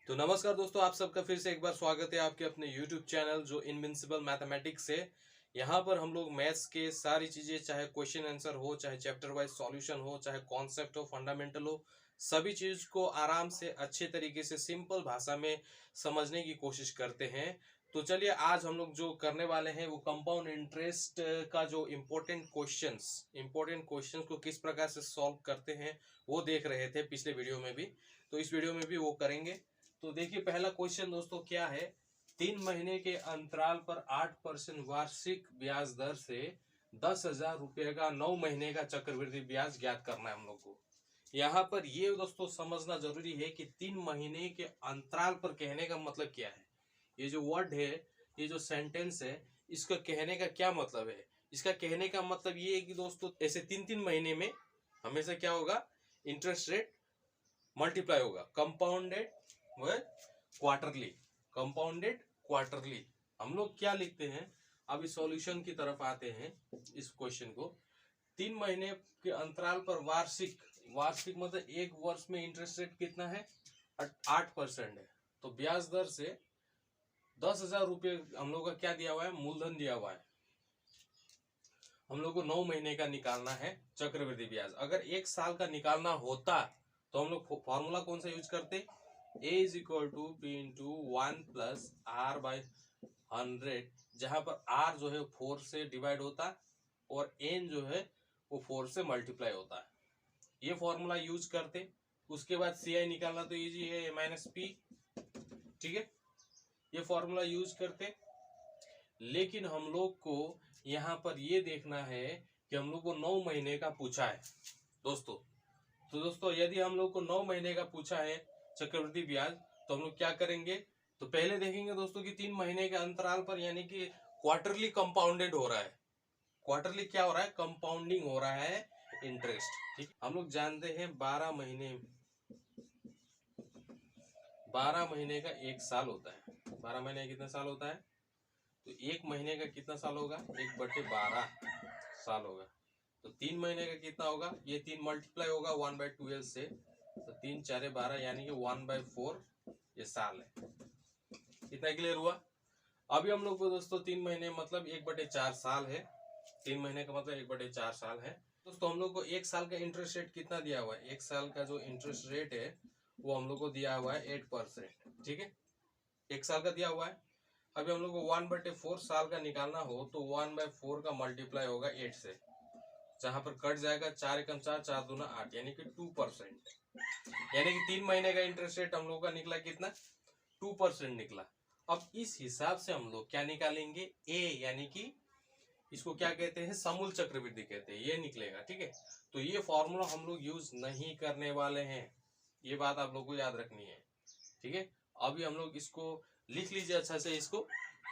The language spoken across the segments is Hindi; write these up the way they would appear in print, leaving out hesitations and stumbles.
तो नमस्कार दोस्तों, आप सबका फिर से एक बार स्वागत है आपके अपने YouTube चैनल जो इनविंसिबल मैथमेटिक्स है। यहाँ पर हम लोग मैथ्स के सारी चीज़ें, चाहे क्वेश्चन आंसर हो, चाहे चैप्टर वाइज सॉल्यूशन हो, चाहे कॉन्सेप्ट हो, फंडामेंटल हो, सभी चीज़ को आराम से अच्छे तरीके से सिंपल भाषा में समझने की कोशिश करते हैं। तो चलिए, आज हम लोग जो करने वाले हैं वो कंपाउंड इंटरेस्ट का जो इम्पोर्टेंट क्वेश्चंस को किस प्रकार से सॉल्व करते हैं वो देख रहे थे पिछले वीडियो में भी। तो इस वीडियो में भी वो करेंगे। तो देखिए, पहला क्वेश्चन दोस्तों क्या है। 3 महीने के अंतराल पर 8% वार्षिक ब्याज दर से 10,000 रुपये का 9 महीने का चक्रवृद्धि ब्याज ज्ञात करना है हम लोग को। यहाँ पर ये दोस्तों समझना जरूरी है कि 3 महीने के अंतराल पर कहने का मतलब क्या है। ये जो वर्ड है, ये जो सेंटेंस है, इसका कहने का क्या मतलब है। इसका कहने का मतलब ये है कि दोस्तों ऐसे 3-3 महीने में हमेशा क्या होगा, इंटरेस्ट रेट मल्टीप्लाई होगा। कंपाउंडेड व क्वार्टरली, कंपाउंडेड क्वार्टरली। हम लोग क्या लिखते हैं, अभी सॉल्यूशन की तरफ आते हैं। इस क्वेश्चन को 3 महीने के अंतराल पर वार्षिक, वार्षिक मतलब एक वर्ष में इंटरेस्ट रेट कितना है, 8% है। तो ब्याज दर से 10,000 रुपये हम लोग का क्या दिया हुआ है, मूलधन दिया हुआ है। हम लोग को 9 महीने का निकालना है चक्रवृद्धि ब्याज। अगर एक साल का निकालना होता तो हम लोग फॉर्मूला कौन सा यूज करते, a is equal to B into 1+r/100, जहां पर r जो है 4 से डिवाइड होता और n जो है वो 4 से मल्टीप्लाई होता है। ये फॉर्मूला यूज करते। उसके बाद CI निकालना तो इजी है, a-p, ठीक है, ये फॉर्मूला यूज करते। लेकिन हम लोग को यहाँ पर ये देखना है कि हम लोग को 9 महीने का पूछा है दोस्तों। तो दोस्तों यदि हम लोग को 9 महीने का पूछा है चक्रवृद्धि ब्याज, तो हम लोग क्या करेंगे, तो पहले देखेंगे दोस्तों कि 3 महीने के अंतराल पर, यानी कि क्वार्टरली कंपाउंडेड हो रहा है। क्वार्टरली क्या हो रहा है, कंपाउंडिंग हो रहा है इंटरेस्ट। ठीक, हम लोग जानते हैं 12 महीने का 1 साल होता है। 12 महीने का कितना साल होता है, तो 1 महीने का कितना साल होगा, 1/12 साल होगा। तो 3 महीने का कितना होगा, ये 3 मल्टीप्लाई होगा 1/12 से, तो 3×4=12, यानी कि 1/4 ये साल है। कितना क्लियर हुआ। अभी हम लोग को दोस्तों 3 महीने मतलब 1/4 साल है। 3 महीने का मतलब 1/4 साल है। दोस्तों हम लोग को एक साल का इंटरेस्ट रेट कितना दिया हुआ है, एक साल का जो इंटरेस्ट रेट है वो हम लोग को दिया हुआ है 8%। ठीक है, एक साल का दिया हुआ है। अभी हम लोग को 1/4 साल का निकालना हो तो 1/4 का मल्टीप्लाई होगा 8 से, जहां पर कट जाएगा 4×1=4, 4×2=8, यानी कि 2%। यानी कि 3 महीने का इंटरेस्ट रेट हम लोग का निकला कितना, 2% निकला। अब इस हिसाब से हम लोग क्या निकालेंगे, ए, यानी कि इसको क्या कहते हैं, समूल चक्रवृद्धि कहते हैं, ये निकलेगा। ठीक है, तो ये फॉर्मूला हम लोग यूज नहीं करने वाले हैं, ये बात आप लोग को याद रखनी है। ठीक है, अभी हम लोग इसको लिख लीजिए, अच्छा से इसको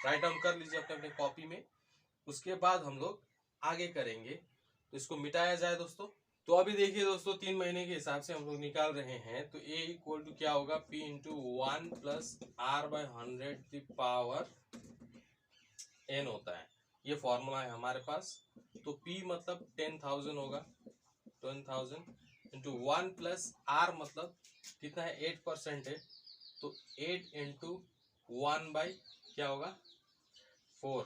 राइट डाउन कर लीजिए अपने अपने कॉपी में। उसके बाद हम लोग आगे करेंगे। तो इसको मिटाया जाए दोस्तों। तो अभी देखिए दोस्तों, 3 महीने के हिसाब से हम लोग निकाल रहे हैं। तो a इक्वल टू क्या होगा, p इंटू 1+r/100 होता है। ये फॉर्मूला है हमारे पास। तो p मतलब 10,000 होगा, 10,000 इंटू 1+r मतलब कितना है, 8% है। तो 8 इंटू 1 क्या होगा, 4।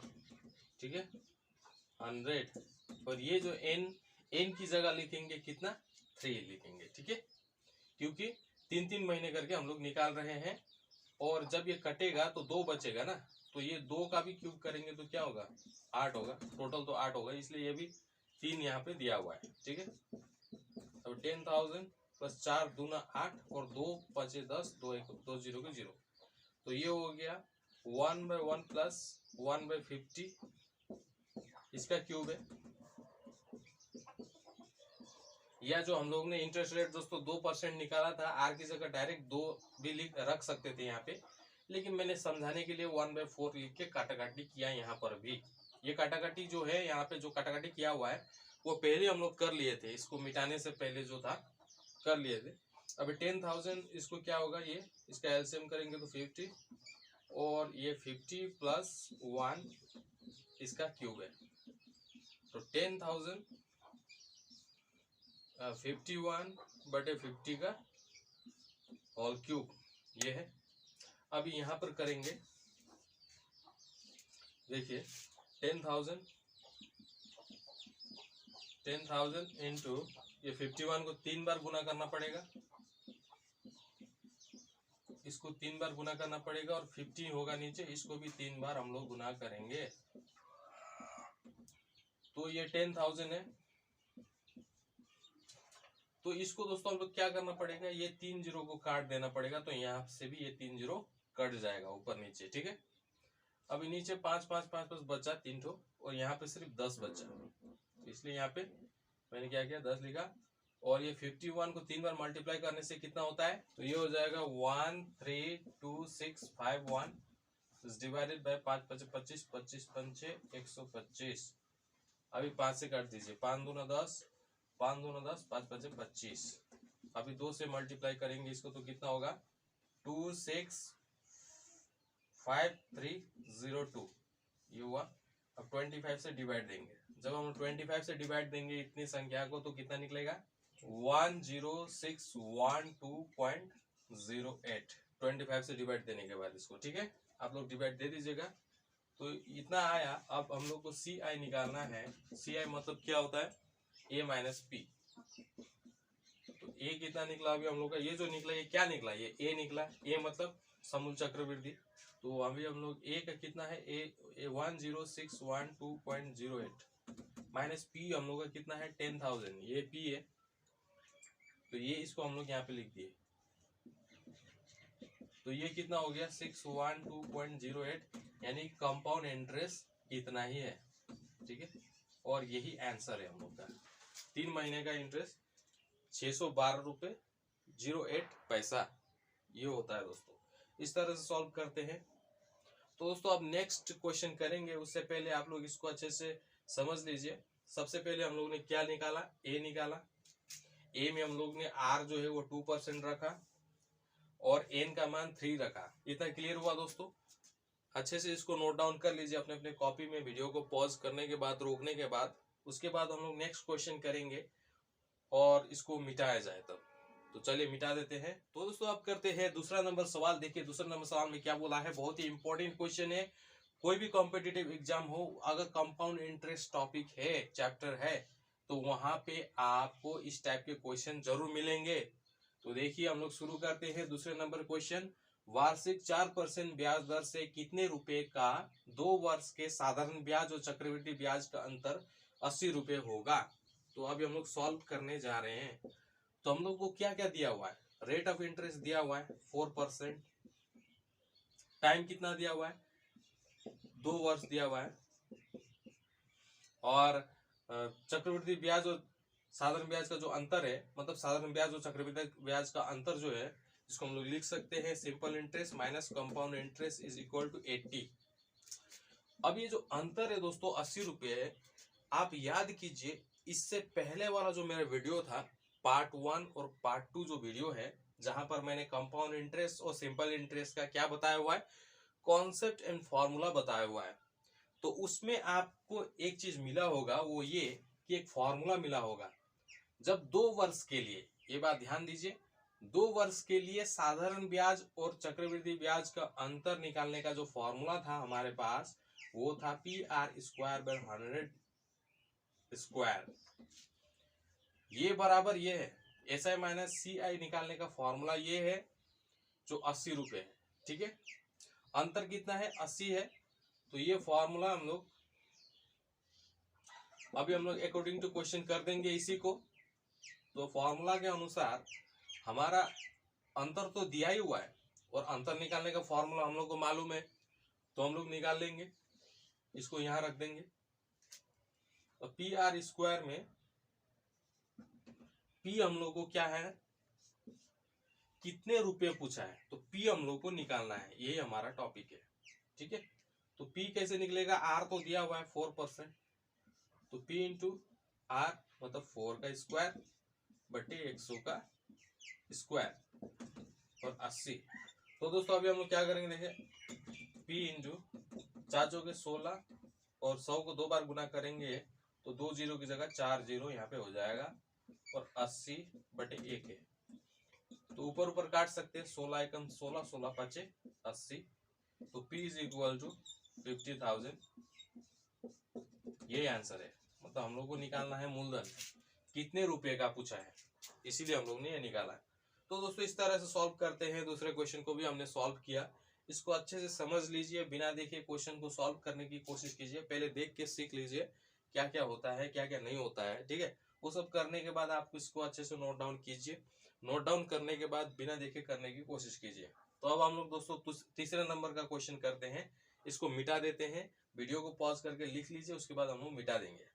ठीक है, 100। और ये जो n की जगह लिखेंगे कितना, 3 लिखेंगे। ठीक है, क्योंकि 3-3 महीने करके हम लोग निकाल रहे हैं। और जब ये कटेगा तो 2 बचेगा ना, तो ये 2 का भी क्यूब करेंगे तो क्या होगा, 8 होगा। टोटल तो 8 होगा, इसलिए ये भी 3 यहाँ पे दिया हुआ है। ठीक है, अब 10,000 प्लस 4×2=8 और 2 बचे 10, 2 0 के 0। तो ये हो गया 1/1 प्लस 1/50, इसका क्यूब है। या जो हम लोग ने इंटरेस्ट रेट दोस्तों 2% निकाला था, आर की जगह डायरेक्ट 2 भी रख सकते थे यहाँ पे, लेकिन मैंने समझाने के लिए 1/4 लिख के काटाकाटी किया यहाँ पर भी। ये काटाकाटी जो है यहाँ पे, जो काटाकाटी किया हुआ है वो पहले हम लोग कर लिए थे, इसको मिटाने से पहले जो था कर लिए थे। अभी 10,000 इसको क्या होगा, ये इसका एलसीएम करेंगे तो 50, और ये 50 प्लस 1 इसका क्यूब है। तो 10,000 51/50 का होल क्यूब ये है। अभी यहाँ पर करेंगे, देखिए 10,000 इंटू ये 51 को 3 बार गुना करना पड़ेगा, इसको 3 बार गुना करना पड़ेगा, और 50 होगा नीचे, इसको भी 3 बार हम लोग गुना करेंगे। तो ये 10,000 है। तो इसको दोस्तों हम लोग क्या करना पड़ेगा, ये 3 जीरो को काट देना पड़ेगा, तो यहाँ से भी ये 3 जीरो कट जाएगा ऊपर नीचे, ठीक है। अभी नीचे 5 5 5 5 बचा 3 ठो, और यहाँ पे सिर्फ 10 बचा, इसलिए यहाँ पे मैंने क्या किया 10 लिखा। और ये 51 को 3 बार मल्टीप्लाई करने से कितना होता है, तो ये हो जाएगा 132,651 डिवाइडेड बाय 5 5 25 25 5 125। अभी 5 से काट दीजिए, 5 दूना 10 5 दूना 10 5 5 25। अभी 2 से मल्टीप्लाई करेंगे इसको तो कितना होगा 265302, ये हुआ। अब 25 से डिवाइड देंगे, जब हम 25 से डिवाइड देंगे इतनी संख्या को तो कितना निकलेगा 10612.08, 25 से डिवाइड देने के बाद इसको, ठीक है। आप लोग डिवाइड दे दीजिएगा, तो इतना आया। अब हम लोग को सी आई निकालना है। सी आई मतलब क्या होता है, ए माइनस पी। तो ए कितना निकला अभी हम लोग का, ये जो निकला ये क्या निकला, ये ए निकला। ए मतलब समूल चक्रवृद्धि। तो अभी हम लोग ए का कितना है, ए 10612.08 माइनस पी हम लोग का कितना है 10,000, ये पी है। तो ये इसको हम लोग यहाँ पे लिख दिए, तो ये कितना हो गया 612.08, यानी कंपाउंड इंटरेस्ट इतना ही है, ठीक है। और यही आंसर है हम लोग का, 3 महीने का इंटरेस्ट 612.08 ये होता है दोस्तों। इस तरह से सॉल्व करते हैं। तो दोस्तों अब नेक्स्ट क्वेश्चन करेंगे, उससे पहले आप लोग इसको अच्छे से समझ लीजिए। सबसे पहले हम लोग ने क्या निकाला, ए निकाला। ए में हम लोग ने आर जो है वो 2% रखा और एन का मान 3 रखा। इतना क्लियर हुआ दोस्तों। अच्छे से इसको नोट डाउन कर लीजिए अपने अपने कॉपी में, वीडियो को पॉज करने के बाद, रोकने के बाद। उसके बाद हम लोग नेक्स्ट क्वेश्चन करेंगे और इसको मिटाया जाए तब। तो चलिए मिटा देते हैं। तो दोस्तों अब करते हैं दूसरा नंबर सवाल। देखिए दूसरा नंबर सवाल में क्या बोला है, बहुत ही इंपॉर्टेंट क्वेश्चन है। कोई भी कॉम्पिटिटिव एग्जाम हो, अगर कंपाउंड इंटरेस्ट टॉपिक है, चैप्टर है, तो वहां पे आपको इस टाइप के क्वेश्चन जरूर मिलेंगे। तो देखिए हम लोग शुरू करते हैं दूसरे नंबर क्वेश्चन। वार्षिक 4% ब्याज दर से कितने रुपए का 2 वर्ष के साधारण ब्याज और चक्रवृद्धि ब्याज का अंतर 80 रुपए होगा। तो अभी हम लोग सॉल्व करने जा रहे हैं। तो हम लोग को क्या क्या दिया हुआ है, रेट ऑफ इंटरेस्ट दिया हुआ है 4%, टाइम कितना दिया हुआ है 2 वर्ष दिया हुआ है, और चक्रवृद्धि ब्याज और साधारण ब्याज का जो अंतर है, मतलब साधारण ब्याज और चक्रवृद्धि ब्याज का अंतर जो है, इसको हम लोग लिख सकते हैं simple interest minus compound interest is equal to 80। अब ये जो अंतर है दोस्तों 80 रुपए, आप याद कीजिए इससे पहले वाला जो मेरा वीडियो था पार्ट 1 और पार्ट 2 जो वीडियो है, जहां पर मैंने कंपाउंड इंटरेस्ट और सिंपल इंटरेस्ट का क्या बताया हुआ है, कॉन्सेप्ट एंड फॉर्मूला बताया हुआ है। तो उसमें आपको एक चीज मिला होगा, वो ये कि एक फॉर्मूला मिला होगा। जब 2 वर्ष के लिए, ये बात ध्यान दीजिए, 2 वर्ष के लिए साधारण ब्याज और चक्रवृद्धि ब्याज का अंतर निकालने का जो फॉर्मूला था हमारे पास, वो था PR²/100²। ये बराबर ये है, SI माइनस CI निकालने का फॉर्मूला ये है जो 80 रुपए है, ठीक है। अंतर कितना है 80 है। तो ये फॉर्मूला हम लोग अभी अकॉर्डिंग टू क्वेश्चन कर देंगे इसी को। तो फॉर्मूला के अनुसार हमारा अंतर तो दिया ही हुआ है, और अंतर निकालने का फॉर्मूला हम लोग को मालूम है, तो हम लोग निकाल लेंगे। इसको यहां रख देंगे। तो PR² में P हम लोग को क्या है, कितने रुपए पूछा है, तो P हम लोग को निकालना है, यही हमारा टॉपिक है, ठीक है। तो P कैसे निकलेगा, R तो दिया हुआ है 4%, तो P इंटू R मतलब 4 का स्क्वायर बटे 100 का स्क्वायर और 80। तो दोस्तों अभी हम लोग क्या करेंगे, देखिए P इंटू 4 चौके 16 और 100 को 2 बार गुना करेंगे तो 2 जीरो की जगह 4 जीरो यहाँ पे हो जाएगा, और 80 बटे 1 है। तो ऊपर ऊपर काट सकते हैं, 16 एकम 16, 16 पचे 80, तो P इज इक्वल टू 50,000। ये आंसर है। मतलब हम लोग को निकालना है मूलधन कितने रुपए का पूछा है, इसीलिए हम लोग ने ये निकाला है। तो दोस्तों इस तरह से सॉल्व करते हैं। दूसरे क्वेश्चन को भी हमने सॉल्व किया, इसको अच्छे से समझ लीजिए, बिना देखे क्वेश्चन को सॉल्व करने की कोशिश कीजिए। पहले देख के सीख लीजिए क्या क्या होता है, क्या क्या नहीं होता है, ठीक है। वो सब करने के बाद आप इसको अच्छे से नोट डाउन कीजिए। नोट डाउन करने के बाद बिना देखे करने की कोशिश कीजिए। तो अब हम लोग दोस्तों तीसरे नंबर का क्वेश्चन करते हैं। इसको मिटा देते हैं, वीडियो को पॉज करके लिख लीजिए, उसके बाद हम लोग मिटा देंगे।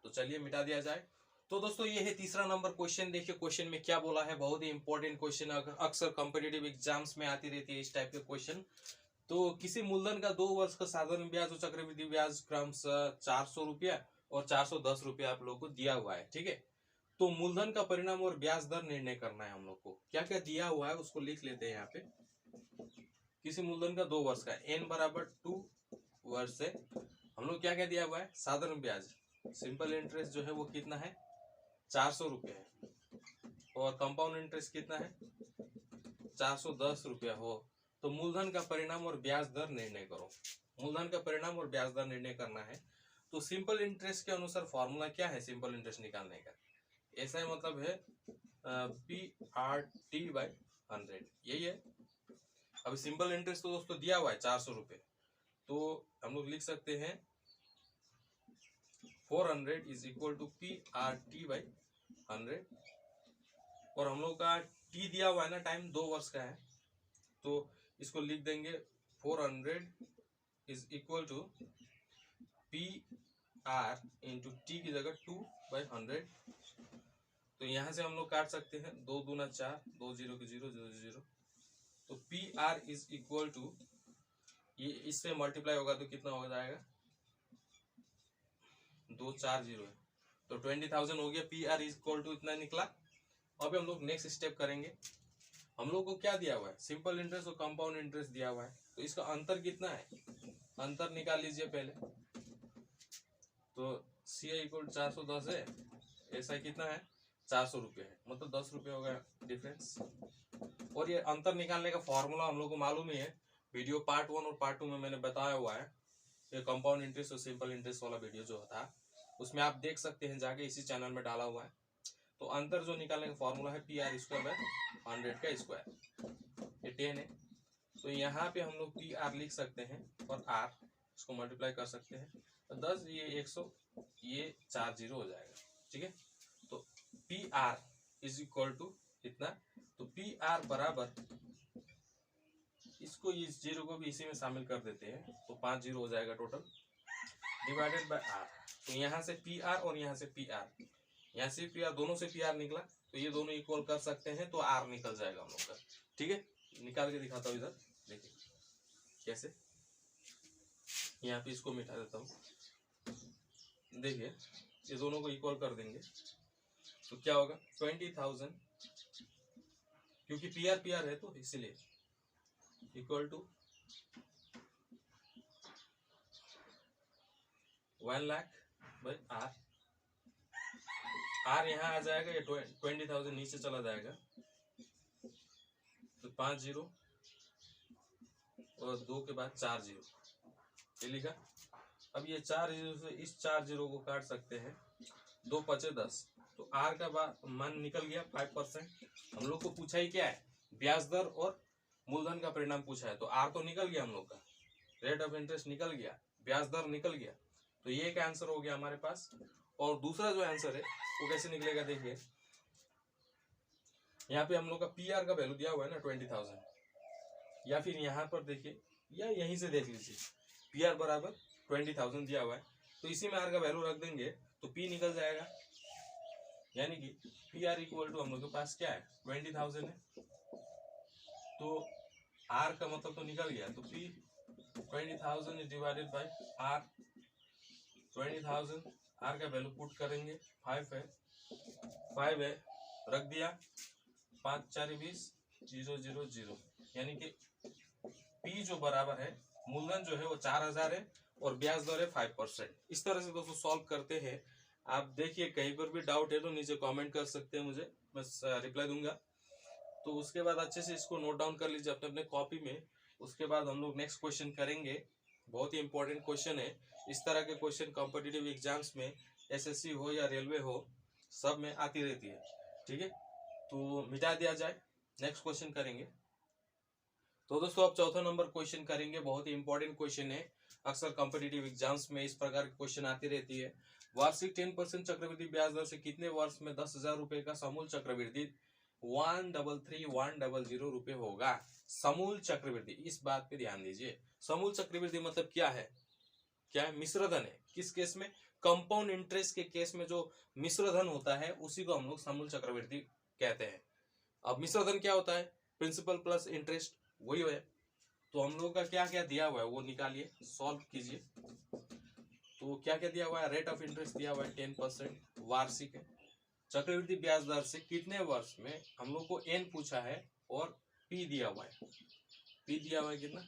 तो चलिए मिटा दिया जाए। तो दोस्तों ये है तीसरा नंबर क्वेश्चन। देखिए क्वेश्चन में क्या बोला है, बहुत ही इंपॉर्टेंट क्वेश्चन, अक्सर कॉम्पिटिटिव एग्जाम्स में आती रहती है इस टाइप के क्वेश्चन। तो किसी मूलधन का 2 वर्ष का साधारण ब्याज और चक्रवृद्धि ब्याज क्रमशः 400 रुपया और 410 रुपया आप लोगों को दिया हुआ है, ठीक है। तो मूलधन का परिणाम और ब्याज दर निर्णय करना है हम लोग को। क्या क्या दिया हुआ है उसको लिख लेते हैं यहाँ पे। किसी मूलधन का 2 वर्ष का n बराबर 2 वर्ष है, हम लोग क्या क्या दिया हुआ है, साधारण ब्याज सिंपल इंटरेस्ट जो है वो कितना है 400 रुपया है, और कंपाउंड इंटरेस्ट कितना है 410 रुपया हो। तो मूलधन का परिणाम और ब्याज दर निर्णय करो। मूलधन का परिणाम और ब्याज दर निर्णय करना है। तो सिंपल इंटरेस्ट के अनुसार फॉर्मूला क्या है सिंपल इंटरेस्ट निकालने का, ऐसा है मतलब है PRT/100, यही है। अभी सिंपल इंटरेस्ट तो दोस्तों दिया हुआ है 400 रुपये, तो हम लोग लिख सकते हैं 400 इज इक्वल टू PRT/100, और हम लोग का टी दिया हुआ है ना, टाइम 2 वर्ष का है, तो इसको लिख देंगे 400 is equal to PR into T की जगह 2/100। तो यहाँ से हम लोग काट सकते हैं, 2 दूना 4, 2 0 की 0 0 0। तो PR इज इक्वल टू, ये इससे मल्टीप्लाई होगा तो कितना हो जाएगा 2 4 0 है, तो 20,000 हो गया। PR इज इक्वल टू इतना निकला। अब हम लोग नेक्स्ट स्टेप करेंगे। हम लोग को क्या दिया हुआ है, सिंपल इंटरेस्ट और कंपाउंड इंटरेस्ट दिया हुआ है, तो इसका अंतर कितना है, अंतर निकाल लीजिए पहले। तो CI इक्वल 410 है, ऐसा कितना है 400 रुपये है, मतलब 10 रुपये हो गया डिफरेंस। और ये अंतर निकालने का फॉर्मूला हम लोग को मालूम ही है, वीडियो पार्ट 1 और पार्ट 2 में मैंने बताया हुआ है। ये कंपाउंड इंटरेस्ट और सिंपल इंटरेस्ट वाला वीडियो जो था उसमें आप देख सकते हैं जाके, इसी चैनल में डाला हुआ है। तो अंतर जो निकालने का फॉर्मूला है PR² 100 का स्क्वायर, ये 10 है। तो यहाँ पे हम लोग PR लिख सकते हैं और R इसको मल्टीप्लाई कर सकते हैं, 10 ये 100 ये 4 0 हो जाएगा, ठीक है। तो PR इज इक्वल टू इतना, तो PR बराबर, इसको इस 0 को भी इसी में शामिल कर देते हैं, तो 5 0 हो जाएगा टोटल, डिवाइडेड बाय R। तो यहाँ से PR और यहाँ से PR, यहाँ से PR, दोनों से PR निकला, तो ये दोनों इक्वल कर सकते हैं, तो R निकल जाएगा हम लोग का, ठीक है। निकाल के दिखाता हूँ इधर, देखिए कैसे। यहाँ पे इसको मिटा देता हूँ, देखिए ये दोनों को इक्वल कर देंगे तो क्या होगा 20,000, क्योंकि PR है तो इसीलिए, equal to 1 lakh by R। R यहाँ आ जाएगा, ये 20,000 नीचे चला जाएगा, तो 5 0 और 2 के बाद 4 0, ये लिखा। अब ये 4 0 से इस 4 0 को काट सकते हैं, 2 5 10, तो R का मान निकल गया 5%। हम लोग को पूछा ही क्या है, ब्याज दर और मूलधन का परिणाम पूछा है, तो R तो निकल गया हम लोग का, रेट ऑफ इंटरेस्ट निकल गया, ब्याज दर निकल गया, तो ये एक आंसर हो गया हमारे पास। और दूसरा जो आंसर है वो कैसे निकलेगा, देखिए यहाँ पे हम लोग का PR का वैल्यू दिया हुआ है ना 20,000, या फिर यहाँ पर देखिए, या यहीं से देख लीजिए, PR बराबर 20,000 दिया हुआ है, तो इसी में R का वैल्यू रख देंगे तो P निकल जाएगा, यानी कि PR इक्वल टू हम लोग के पास क्या है 20,000 है, तो R का मतलब तो निकल गया, तो P 20,000 is divided by R 20,000, R का वैल्यू पुट करेंगे, 5 है रख दिया, 5 4 20 0 0 0, यानी कि P जो बराबर है, मूलधन जो है वो 4,000 है और ब्याज दर है 5%। इस तरह से दोस्तों सॉल्व करते हैं। आप देखिए कहीं पर भी डाउट है तो नीचे कमेंट कर सकते हैं, मुझे मैं रिप्लाई दूंगा। तो उसके बाद अच्छे से इसको नोट डाउन कर लीजिए अपने अपने कॉपी में। उसके बाद हम लोग नेक्स्ट क्वेश्चन करेंगे। बहुत ही इंपॉर्टेंट क्वेश्चन है। इस तरह के क्वेश्चन कॉम्पिटिटिव एग्जाम्स में, एसएससी हो या रेलवे हो, सब में आती रहती है। ठीक है, तो मिटा दिया जाए, नेक्स्ट क्वेश्चन करेंगे। तो दोस्तों अब चौथा नंबर क्वेश्चन करेंगे। बहुत ही इंपॉर्टेंट क्वेश्चन है, अक्सर कॉम्पिटिटिव एग्जाम्स में इस प्रकार की क्वेश्चन आती रहती है। वार्षिक 10% चक्रवृद्धि ब्याज दर से कितने वर्ष में 10,000 रुपए का समूल चक्रवृद्धि 133,100 रुपए होगा? समूल चक्रवृद्धि, इस बात पे ध्यान दीजिए। समूल चक्रवृद्धि मतलब क्या है? क्या है? मिश्रधन है। किस केस में? कंपाउंड इंटरेस्ट के केस में जो मिश्रधन होता है उसी को हम लोग समूल चक्रवृद्धि कहते हैं। अब मिश्रधन क्या होता है? प्रिंसिपल प्लस इंटरेस्ट, वही है। तो हम लोग का क्या क्या दिया हुआ है वो निकालिए, सॉल्व कीजिए। तो क्या क्या दिया हुआ है? रेट ऑफ इंटरेस्ट दिया हुआ है 10% वार्षिक है। चक्रवृद्धि ब्याज दर से कितने वर्ष में, हम लोग को एन पूछा है और पी दिया हुआ है। पी दिया हुआ है कितना?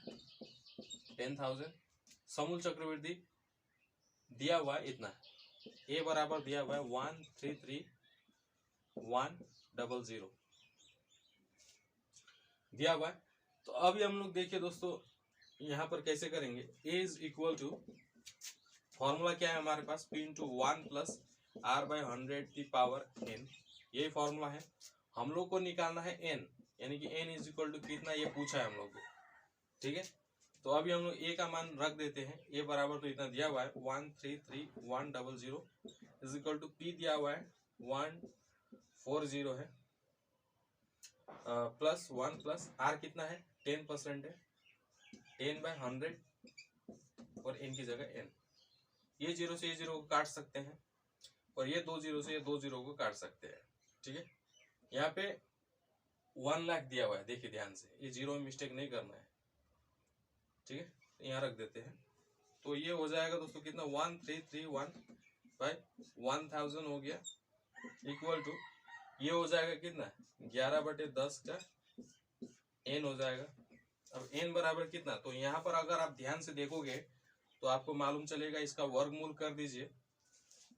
10,000। समूल चक्रवृद्धि दिया हुआ है इतना, ए बराबर दिया हुआ है 133,100 दिया हुआ है। तो अभी हम लोग देखिए दोस्तों यहाँ पर कैसे करेंगे। A is equal to, formula क्या है हमारे पास? P into 1 plus R by 100 की पावर एन, यही फॉर्मूला है। हम लोग को निकालना है एन, यानी कि एन इज इक्वल टू कितना, ये पूछा है हम लोग को। ठीक है, तो अभी हम लोग ए का मान रख देते हैं। ए बराबर तो इतना दिया हुआ है 133,100 इज इक्वल टू पी दिया हुआ है 140 है, प्लस 1 प्लस आर कितना है? 10% है, 10/100 और एन की जगह एन। ये जीरो से ये जीरो को काट सकते हैं और ये 2 जीरो से ये 2 जीरो को काट सकते हैं। ठीक है, यहाँ पे 1 लाख दिया हुआ है, देखिए ध्यान से, ये जीरो में मिस्टेक नहीं करना है। ठीक है, यहाँ रख देते हैं। तो ये हो जाएगा दोस्तों कितना? 1331/1000 हो गया, इक्वल टू ये हो जाएगा कितना? 11/10 का एन हो जाएगा। अब एन बराबर कितना? तो यहाँ पर अगर आप ध्यान से देखोगे तो आपको मालूम चलेगा, इसका वर्गमूल कर दीजिए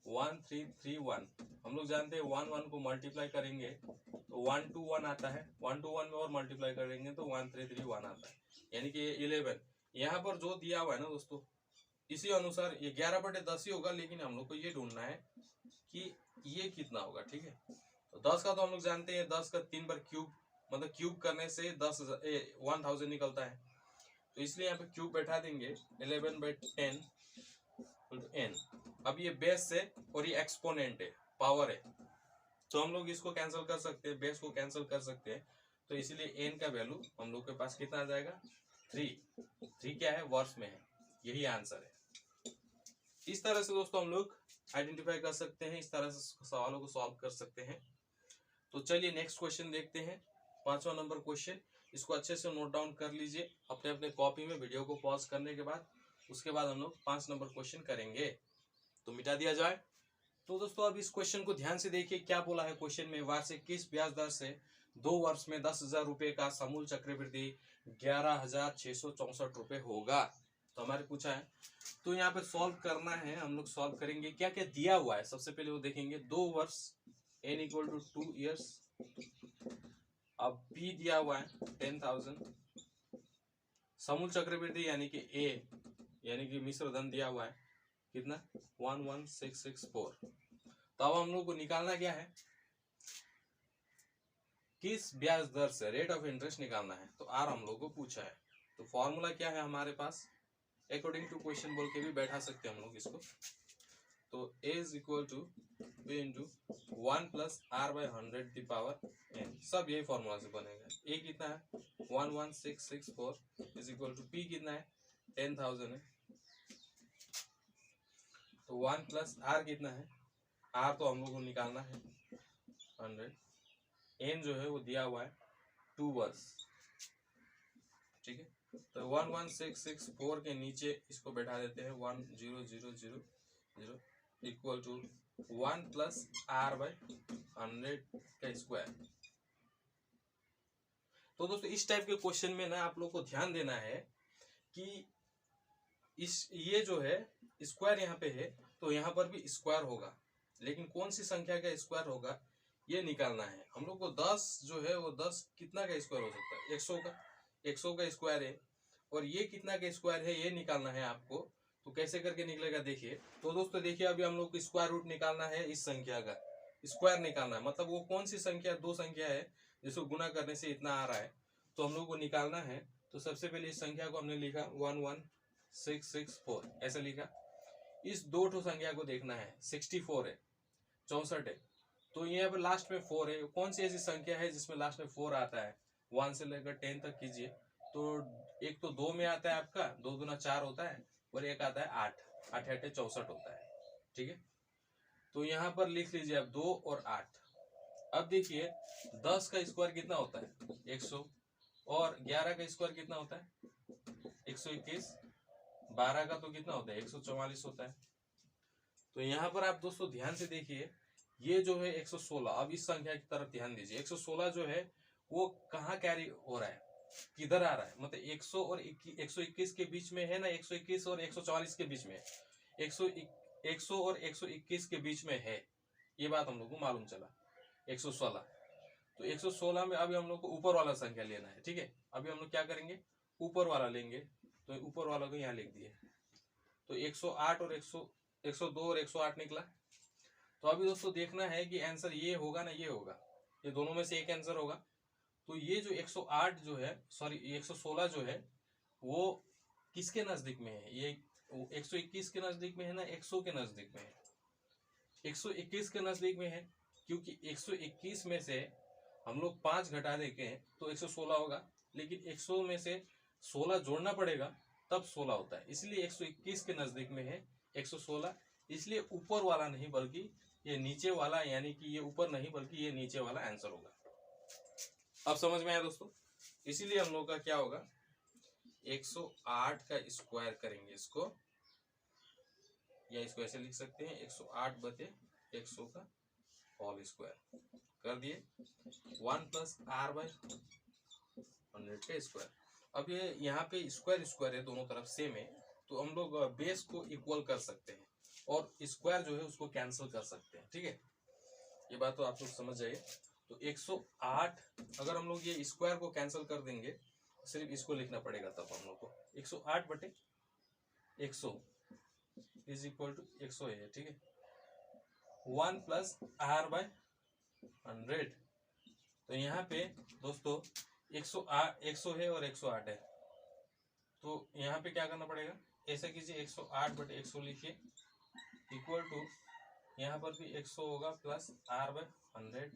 1331। हम लोग जानते हैं 1 1 को मल्टीप्लाई करेंगे तो 1 2 1 आता है, 1 2 1 में और मल्टीप्लाई करेंगे तो 1331 आता है, यानी कि 11। यहाँ पर जो दिया हुआ है ना दोस्तों, इसी अनुसार ये 11/10 ही होगा, लेकिन हम लोग को ये ढूंढना है कि ये कितना होगा। ठीक है, तो 10 का तो हम लोग जानते हैं 10 का 3 बार क्यूब, मतलब क्यूब करने से 1000 निकलता है, तो इसलिए यहाँ पे क्यूब बैठा देंगे 11/10 n। अब ये बेस से और ये एक्सपोनेंट है, पावर है, तो हम लोग इसको कैंसिल कर सकते हैं, बेस को कैंसिल कर सकते हैं। तो इसीलिए n का वैल्यू हम लोग के पास कितना आ जाएगा? 3 क्या है? वर्ष में है, यही आंसर है। इस तरह से दोस्तों हम लोग आइडेंटिफाई कर सकते हैं, इस तरह से सवालों को सॉल्व कर सकते हैं। तो चलिए नेक्स्ट क्वेश्चन देखते हैं, 5वां नंबर क्वेश्चन। इसको अच्छे से नोट डाउन कर लीजिए अपने अपने कॉपी में, वीडियो को पॉज करने के बाद। उसके बाद हम लोग 5 नंबर क्वेश्चन करेंगे। तो मिटा दिया जाए। तो दोस्तों अब इस क्वेश्चन को ध्यान से देखिए, क्या बोला है क्वेश्चन में? वार्षिक किस ब्याज दर से 2 वर्ष में 10,000 रुपए का समूल चक्रवृद्धि 11,664 रुपए होगा? तो हमारे पूछा है, तो यहाँ पे सॉल्व करना है, हम लोग सॉल्व करेंगे। क्या क्या दिया हुआ है सबसे पहले वो देखेंगे। 2 वर्ष n इक्वल टू 2 ईयर्स। अब p दिया हुआ है 10,000। समूल चक्रवृद्धि यानी कि a, यानी कि मिश्रधन दिया हुआ है कितना? 11664। तो अब हम लोग को निकालना क्या है? किस ब्याज दर से, रेट ऑफ इंटरेस्ट निकालना है। तो आर हम लोग को पूछा है, तो फॉर्मूला क्या है हमारे पास? अकॉर्डिंग टू क्वेश्चन बोल के भी बैठा सकते हैं हम लोग इसको। तो a is equal to b into 1 plus R by 100 की पावर n, सब यही फॉर्मूला से बनेगा। a कितना है? 11664 इज इक्वल टू p कितना है? 10,000 है, तो 1 प्लस आर कितना है? आर तो हम लोग को निकालना है 100। n जो है वो दिया हुआ है 2 वर्ष। ठीक है, तो 11664 के नीचे इसको बैठा देते हैं 10000 equal to 1 plus R by 100 का स्क्वायर। तो दोस्तों इस टाइप के क्वेश्चन में ना आप लोग को ध्यान देना है कि ये जो है स्क्वायर यहाँ पे है, तो यहाँ पर भी स्क्वायर होगा, लेकिन कौन सी संख्या का स्क्वायर होगा ये निकालना है हम लोग को। 10 जो है वो 10 कितना का स्क्वायर हो सकता है, 100 का, 100 का स्क्वायर है। और ये कितना का स्क्वायर है ये निकालना है आपको। तो कैसे करके निकलेगा देखिए। तो दोस्तों देखिए, अभी हम लोग को स्क्वायर रूट निकालना है, इस संख्या का स्क्वायर निकालना है। मतलब वो कौन सी संख्या, दो संख्या है जिसको गुना करने से इतना आ रहा है, तो हम लोग को निकालना है। तो सबसे पहले इस संख्या को हमने लिखा 11664 ऐसा लिखा। इस दो ठो संख्या को देखना है, 64 है, 64 है। तो यहाँ पे लास्ट में 4 है। कौन सी ऐसी संख्या है जिसमें लास्ट में 4 आता है? 1 से लेकर 10 तक कीजिए। तो एक तो 2 में आता है आपका, 2 दूना 4 होता है, और एक आता है 8, 8 8 64 होता है। ठीक है, तो यहाँ पर लिख लीजिए आप 2 और 8। अब देखिए 10 का स्क्वायर कितना होता है? 100। और 11 का स्क्वायर कितना होता है? 121। 12 का तो कितना होता है? 144 होता है। तो यहाँ पर आप दोस्तों ध्यान से देखिए, ये जो है 116। अब इस संख्या की तरफ ध्यान दीजिए। 116 जो है वो कहाँ कैरी हो रहा है, किधर आ रहा है? मतलब 100 और 121 के बीच में है ना, 121 और 144 के बीच में, 100 और 121 के बीच में है। ये बात हम लोग को मालूम चला, 116। तो 116 में अभी हम लोग को ऊपर वाला संख्या लेना है। ठीक है, अभी हम लोग क्या करेंगे, ऊपर वाला लेंगे। तो ऊपर वाला को यहाँ लिख दिए। तो 108 और 102 और 108 निकला। तो अभी दोस्तों देखना है कि आंसर ये होगा ना ये होगा, ये दोनों में से एक आंसर होगा। तो ये जो 108 जो है, सॉरी 116 जो है वो किसके नजदीक में है? ये 121 के नजदीक में है ना 100 के नजदीक में है? 121 के नजदीक में है, क्योंकि 121 में से हम लोग 5 घटा देंगे तो 116 होगा। लेकिन 100 में से 16 जोड़ना पड़ेगा तब 16 होता है, इसलिए 121 के नजदीक में है 116। इसलिए ऊपर वाला नहीं बल्कि ये नीचे वाला, यानी कि ये ऊपर नहीं बल्कि ये नीचे वाला आंसर होगा। अब समझ में आया दोस्तों? इसीलिए हम लोग का क्या होगा, 108 का स्क्वायर करेंगे इसको, या इसको ऐसे लिख सकते हैं 108 बटे 100 का होल स्क्वायर कर दिए। 1 प्लस आर बाई 100 का स्क्वायर। अब ये यहाँ पे स्क्वायर स्क्वायर है, दोनों तरफ सेम है, तो हम लोग बेस को इक्वल कर सकते हैं और स्क्वायर जो है उसको कैंसिल कर सकते हैं। ठीक है, ये बात तो आप लोग समझ जाइए। तो 108 अगर हम लोग ये स्क्वायर को कैंसिल कर देंगे, सिर्फ इसको लिखना पड़ेगा, तब हम लोग को 108 बटे 100 इज इक्वल टू 100 है। ठीक है, 1 प्लस आर बाय 100। तो यहाँ पे दोस्तों 100 है और 108 है, तो यहाँ पे क्या करना पड़ेगा, ऐसा कीजिए 108 बटे 100 लिखिए इक्वल टू, यहाँ पर भी 100 होगा प्लस आर बाय 100।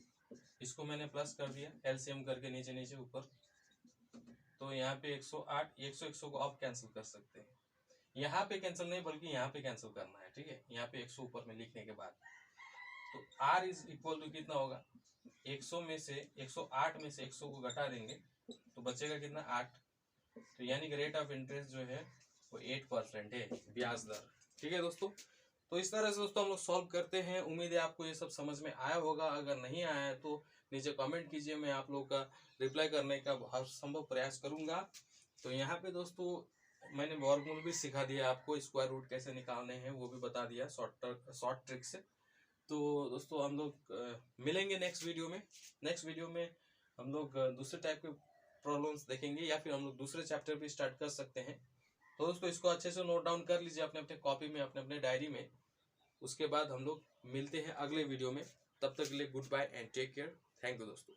इसको मैंने प्लस कर दिया एलसीएम करके, नीचे नीचे ऊपर। तो यहाँ पे 108, 100 को आप कैंसिल कर सकते हैं। यहाँ पे कैंसिल नहीं बल्कि यहाँ पे कैंसिल करना है। ठीक है, यहाँ पे 100 ऊपर में लिखने के बाद, तो r इज इक्वल टू कितना होगा, 100 में से 108 में से 100 को घटा देंगे तो बचेगा कितना, 8। तो यानी कि रेट ऑफ इंटरेस्ट जो है वो 8% है, ब्याज दर। ठीक है दोस्तों, तो इस तरह से दोस्तों हम लोग सॉल्व करते हैं। उम्मीद है आपको ये सब समझ में आया होगा। अगर नहीं आया है तो नीचे कमेंट कीजिए, मैं आप लोगों का रिप्लाई करने का हर संभव प्रयास करूंगा। तो यहाँ पे दोस्तों मैंने वर्गमूल भी सिखा दिया आपको, स्क्वायर रूट कैसे निकालने हैं वो भी बता दिया शॉर्ट ट्रिक से। तो दोस्तों हम लोग मिलेंगे नेक्स्ट वीडियो में। नेक्स्ट वीडियो में हम लोग दूसरे टाइप के प्रॉब्लम्स देखेंगे, या फिर हम लोग दूसरे चैप्टर भी स्टार्ट कर सकते हैं। तो दोस्तों इसको अच्छे से नोट डाउन कर लीजिए अपने अपने कॉपी में, अपने अपने डायरी में। उसके बाद हम लोग मिलते हैं अगले वीडियो में। तब तक के लिए goodbye and take care. Thank you दोस्तों।